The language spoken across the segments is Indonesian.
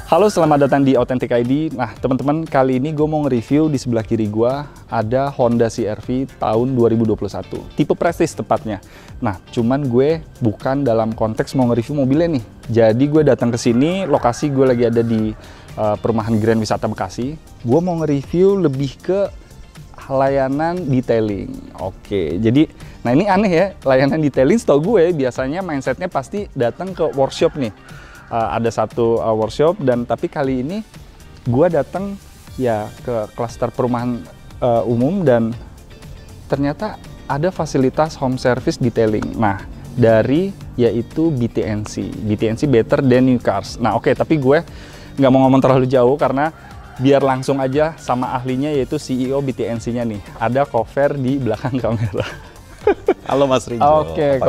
Halo, selamat datang di Authentic ID. Nah, teman-teman, kali ini gue mau nge-review di sebelah kiri gue ada Honda CR-V tahun 2021. Tipe Prestige tepatnya. Nah, cuman gue bukan dalam konteks mau nge-review mobilnya nih. Jadi gue datang ke sini, lokasi gue lagi ada di perumahan Grand Wisata Bekasi. Gue mau nge-review lebih ke layanan detailing. Oke, jadi nah ini aneh ya, layanan detailing setahu gue biasanya mindsetnya pasti datang ke workshop nih. Ada satu workshop dan tapi kali ini gue datang ya ke klaster perumahan umum dan ternyata ada fasilitas home service detailing. Nah, dari yaitu BTNC Better Than New Cars. Nah, oke, tapi gue nggak mau ngomong terlalu jauh karena biar langsung aja sama ahlinya yaitu CEO BTNC-nya nih. Ada Kofer di belakang kamera. Halo Mas Rijo. Oke,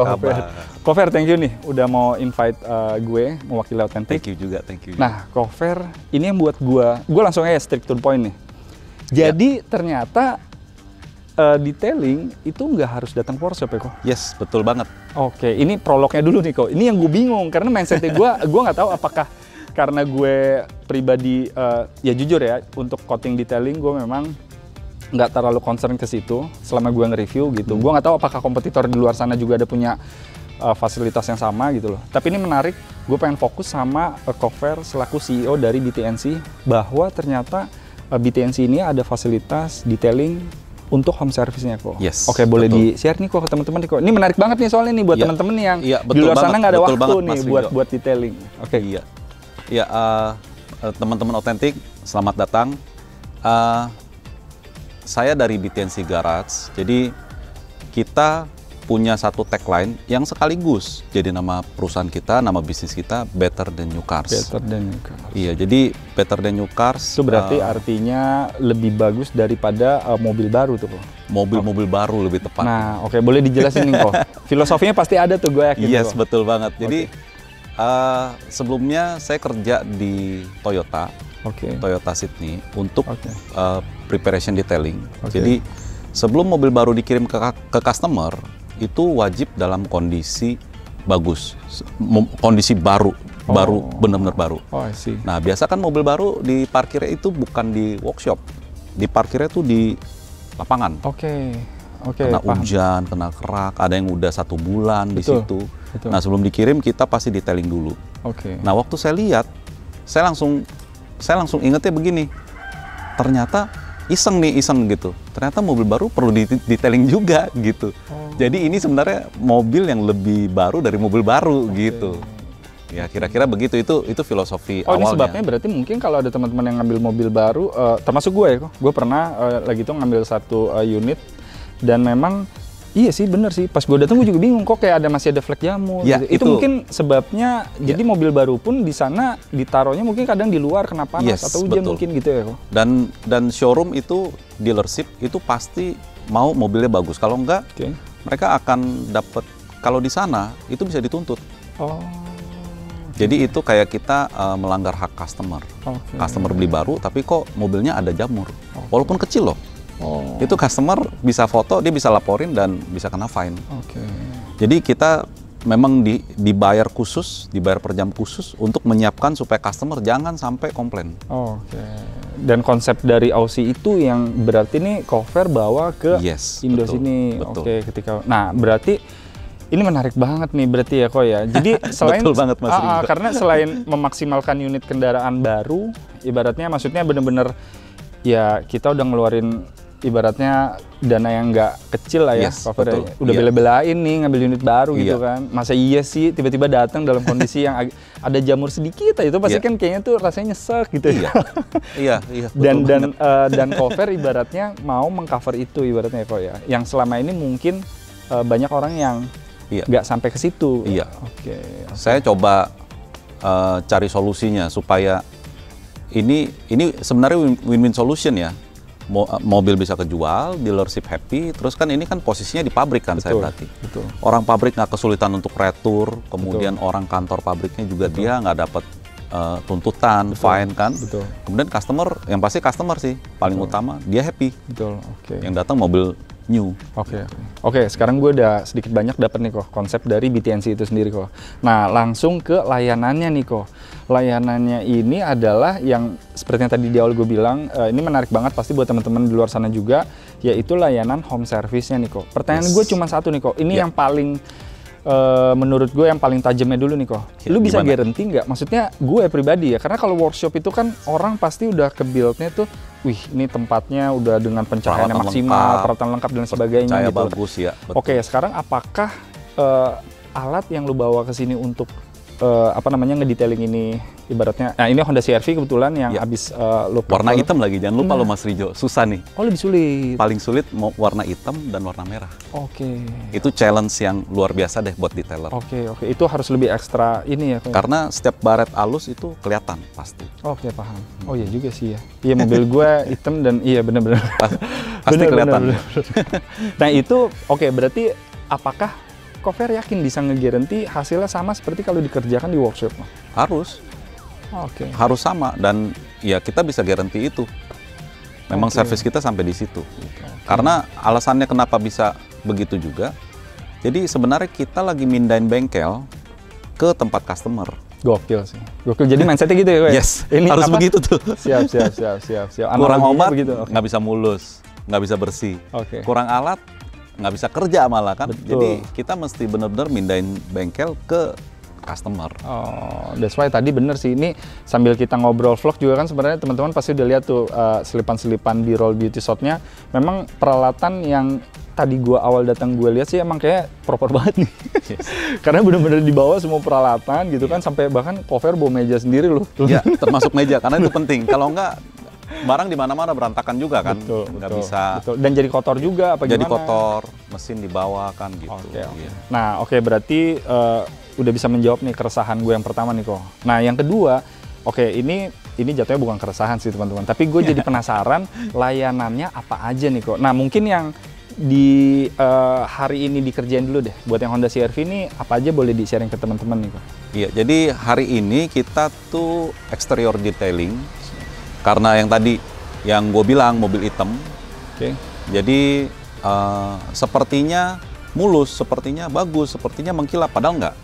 Kofer, thank you nih udah mau invite gue mewakili Authentic. Thank you juga. Nah, Kofer, ini yang buat gue langsung aja straight to the point nih. Jadi ternyata detailing itu nggak harus datang ke workshop ya, kok? Yes, betul banget. Oke, ini prolognya dulu nih, kok. Ini yang gue bingung karena mindsetnya gue nggak tahu apakah karena gue pribadi ya jujur ya untuk coating detailing gue memang nggak terlalu concern ke situ selama gue nge-review gitu. Gue nggak tahu apakah kompetitor di luar sana juga ada punya fasilitas yang sama gitu loh. Tapi ini menarik, gue pengen fokus sama Kofer selaku CEO dari BTNC bahwa ternyata BTNC ini ada fasilitas detailing untuk home service-nya kok. Yes, oke, boleh betul. di-share nih kok ke teman-teman nih kok. Ini menarik banget nih soalnya nih buat teman-teman yang di luar sana nggak ada waktu nih buat detailing. Oke. Iya, teman-teman Authentic, selamat datang. Saya dari BTNC Garage, jadi kita punya satu tagline yang sekaligus jadi nama perusahaan kita, nama bisnis kita, Better Than New Cars. Better Than New Cars. Iya, jadi Better Than New Cars. Itu berarti artinya lebih bagus daripada mobil baru tuh kok. Mobil-mobil baru lebih tepat. Nah, oke, boleh dijelasin nih kok. Filosofinya pasti ada tuh, gue yakin. Yes, kok. betul banget. Jadi sebelumnya saya kerja di Toyota. Toyota Sydney untuk preparation detailing. Jadi sebelum mobil baru dikirim ke customer itu wajib dalam kondisi bagus, kondisi baru benar-benar baru. Nah, biasa kan mobil baru diparkirnya itu bukan di workshop, diparkirnya itu di lapangan. Kena hujan, kena kerak, ada yang udah 1 bulan di situ. Nah, sebelum dikirim kita pasti detailing dulu. Nah, waktu saya lihat, saya langsung ingetnya begini, ternyata iseng gitu. Ternyata mobil baru perlu detailing juga gitu. Jadi ini sebenarnya mobil yang lebih baru dari mobil baru gitu. Ya kira-kira begitu, itu filosofi awalnya. Ini sebabnya berarti mungkin kalau ada teman-teman yang ngambil mobil baru, termasuk gue ya kok. Gue pernah lagi tuh ngambil satu unit dan memang iya sih, bener sih. Pas gue datang gue juga bingung kok kayak masih ada flek jamur. Ya, gitu. Itu mungkin sebabnya. Jadi mobil baru pun di sana ditaruhnya mungkin kadang di luar kena panas atau hujan mungkin gitu ya kok. Dan showroom itu dealership itu pasti mau mobilnya bagus. Kalau enggak, mereka akan dapat. Kalau di sana itu bisa dituntut. Jadi itu kayak kita melanggar hak customer. Customer beli baru tapi kok mobilnya ada jamur. Walaupun kecil loh. Itu customer bisa foto, dia bisa laporin dan bisa kena fine. Jadi kita memang dibayar per jam khusus untuk menyiapkan supaya customer jangan sampai komplain. Dan konsep dari Aussie itu yang berarti nih Kofer bawa ke Indo sini. Nah, berarti ini menarik banget nih berarti ya kok ya. Jadi selain betul banget, Mas Ringo. Karena selain memaksimalkan unit kendaraan baru, ibaratnya maksudnya bener-bener ya kita udah ngeluarin ibaratnya dana yang nggak kecil lah ya, Kofer, udah bela-belain nih ngambil unit baru gitu kan. Masa iya sih tiba-tiba datang dalam kondisi yang ada jamur sedikit aja, itu pasti kan kayaknya tuh rasanya nyesek gitu ya. Dan Kofer ibaratnya mau mengcover itu ibaratnya kok ya. Yang selama ini mungkin banyak orang yang nggak sampai ke situ. Saya coba cari solusinya supaya ini sebenarnya win-win solution ya. Mobil bisa kejual, dealership happy, terus kan ini kan posisinya di pabrik kan. Saya berarti. Orang pabrik nggak kesulitan untuk retur, kemudian orang kantor pabriknya juga dia nggak dapat tuntutan, fine kan. Kemudian customer, yang pasti customer sih paling utama, dia happy. Yang datang mobil new. Oke, sekarang gue udah sedikit banyak dapat nih kok konsep dari BTNC itu sendiri kok. Nah, langsung ke layanannya nih kok. layanannya ini adalah yang seperti yang tadi di awal gue bilang, ini menarik banget pasti buat teman-teman di luar sana juga, yaitu layanan home service-nya nih kok. Pertanyaan gue cuma satu nih kok, ini yang paling menurut gue yang paling tajamnya dulu nih kok. Lu bisa guarantee nggak? Maksudnya gue pribadi ya, karena kalau workshop itu kan orang pasti udah ke build-nya tuh, wih ini tempatnya udah dengan pencahayaan maksimal, peralatan lengkap dan sebagainya gitu. Bagus ya. Oke, sekarang apakah alat yang lu bawa ke sini untuk ngedetailing ini ibaratnya, nah ini Honda CR-V kebetulan yang habis lu warna hitam lagi, jangan lupa lo Mas Rijo, susah nih. Oh lebih sulit. Paling sulit mau warna hitam dan warna merah. Oke. Itu challenge yang luar biasa deh buat detailer. Oke, itu harus lebih ekstra ini ya. Karena setiap baret halus itu kelihatan pasti. Oke, paham. Oh iya juga sih ya. Iya mobil gue hitam dan iya benar-benar. Pasti kelihatan. Bener. Nah itu oke, berarti apakah Cover yakin bisa nge-guarantee hasilnya sama seperti kalau dikerjakan di workshop? Harus. Harus sama, dan ya kita bisa guarantee itu. Memang servis kita sampai di situ. Karena alasannya kenapa bisa begitu juga, jadi sebenarnya kita lagi mindahin bengkel ke tempat customer. Gokil sih. Gokil, jadi mindsetnya gitu ya? Yes, ini harus begitu tuh. Siap. Kurang obat, nggak bisa mulus, nggak bisa bersih. Kurang alat, nggak bisa kerja malah kan. Betul. Jadi kita mesti benar-benar mindahin bengkel ke customer. Oh, that's why tadi bener sih. Ini sambil kita ngobrol vlog juga kan sebenarnya teman-teman pasti udah lihat tuh selipan-selipan B-roll beauty shot-nya. Memang peralatan yang tadi gua awal datang gue lihat sih emang kayak proper banget nih. Yes. Karena bener-bener dibawa semua peralatan gitu kan, sampai bahkan Cover bawa meja sendiri loh. Iya, termasuk meja karena itu penting. Kalau enggak barang di mana-mana berantakan juga kan, nggak bisa. Betul. Dan jadi kotor juga apa jadi gimana? Jadi kotor, mesin dibawa kan gitu. Iya. Nah, berarti udah bisa menjawab nih keresahan gue yang pertama nih kok. Nah, yang kedua, ini jatuhnya bukan keresahan sih teman-teman, tapi gue jadi penasaran layanannya apa aja nih kok. Nah, mungkin yang di hari ini dikerjain dulu deh. Buat yang Honda CR-V ini apa aja boleh di-sharing ke teman-teman nih kok. Iya, jadi hari ini kita tuh exterior detailing. Karena yang tadi yang gue bilang mobil hitam, jadi sepertinya mulus, sepertinya bagus, sepertinya mengkilap, padahal enggak.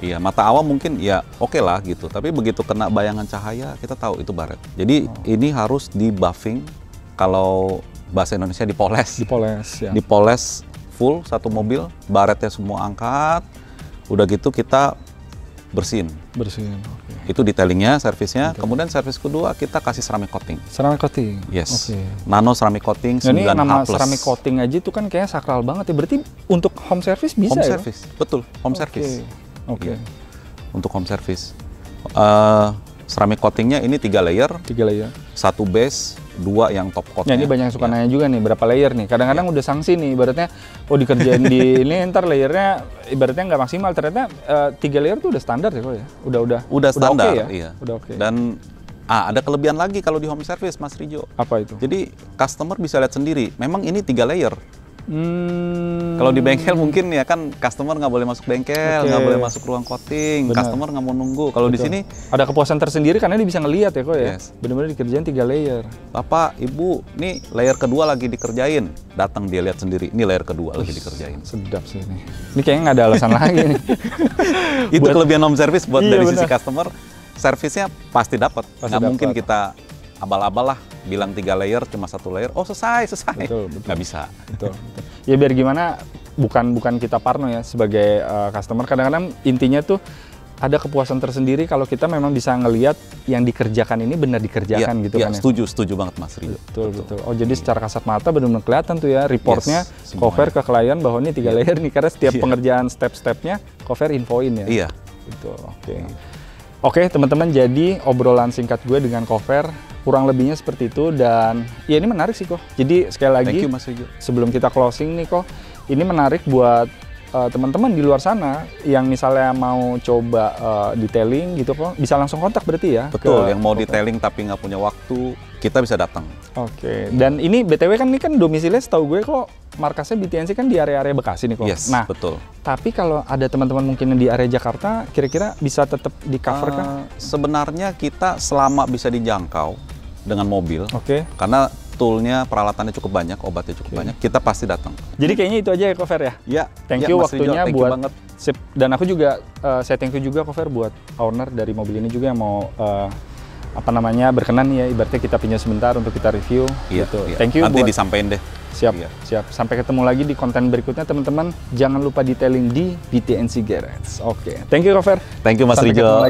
Iya, mata awam mungkin ya oke lah gitu, tapi begitu kena bayangan cahaya kita tahu itu baret. Jadi ini harus di buffing, kalau bahasa Indonesia dipoles. Dipoles full satu mobil, baretnya semua angkat, udah gitu kita bersihin. Itu detailingnya, servisnya. Kemudian servis kedua kita kasih ceramic coating. Ceramic coating? Yes. Nano ceramic coating 9H+. Ini nama ceramic coating aja itu kan kayaknya sakral banget ya. Berarti untuk home service bisa home ya? Service, betul. Home service. Iya. Untuk home service. Ceramic coatingnya ini 3 layer. 1 base, 2 yang top coatnya. Ya, ini banyak yang suka nanya juga nih, berapa layer nih? Kadang-kadang udah sanksi nih, ibaratnya dikerjain di ini ntar layernya ibaratnya nggak maksimal. Ternyata 3 layer tuh udah standar ya kok ya? Udah standar, okay ya? Iya. Udah oke. Dan ada kelebihan lagi kalau di home service, Mas Rijo. Apa itu? Jadi customer bisa lihat sendiri, memang ini 3 layer. Kalau di bengkel mungkin ya kan customer nggak boleh masuk bengkel, nggak boleh masuk ruang coating, customer nggak mau nunggu. Kalau di sini ada kepuasan tersendiri karena dia bisa ngelihat ya kok ya. Benar-benar dikerjain 3 layer. Bapak, Ibu, nih layer kedua lagi dikerjain. Datang dia lihat sendiri, ini layer kedua lagi dikerjain. Sedap sih ini. Ini kayaknya nggak ada alasan lagi nih. Itu kelebihan home service buat dari sisi customer. Servisnya pasti dapat. Nggak mungkin kita abal-abal lah bilang 3 layer cuma 1 layer, oh selesai. Betul. Nggak bisa. Betul. Ya biar gimana, bukan kita parno ya sebagai customer. Kadang-kadang intinya tuh ada kepuasan tersendiri kalau kita memang bisa ngelihat yang dikerjakan ini benar dikerjakan gitu kan ya. Setuju banget Mas Rijo. Betul. Oh jadi secara kasat mata benar-benar kelihatan tuh ya reportnya Cover ke klien bahwa ini 3 layer nih, karena setiap pengerjaan step-stepnya Cover infoin ya. Iya. Betul. Oke teman-teman, jadi obrolan singkat gue dengan Cover kurang lebihnya seperti itu, dan ya ini menarik sih kok. Jadi sekali lagi, thank you, Mas Rijo. Sebelum kita closing nih kok, ini menarik buat teman-teman di luar sana yang misalnya mau coba detailing gitu kok, bisa langsung kontak berarti ya? Betul, yang mau detailing tapi nggak punya waktu, kita bisa datang. Oke. Dan ini BTW kan ini kan domisilinya setahu gue kok markasnya BTNC kan di area-area Bekasi nih kok. Yes, nah, betul. Tapi kalau ada teman-teman mungkin yang di area Jakarta, kira-kira bisa tetap di cover kah? Sebenarnya kita selama bisa dijangkau dengan mobil, karena toolnya, peralatannya cukup banyak, obatnya cukup banyak, kita pasti datang. Jadi kayaknya itu aja ya Kofer ya? Ya. Thank you waktunya buat sip. Dan aku juga saya thank you juga Kofer buat owner dari mobil ini juga yang mau berkenan ya, ibaratnya kita pinjam sebentar untuk kita review. Gitu. Thank you. Nanti disampaikan deh. Siap, siap. Sampai ketemu lagi di konten berikutnya teman-teman. Jangan lupa detailing di BTNC Garage. Oke. Thank you Kofer. Thank you Mas Rijo.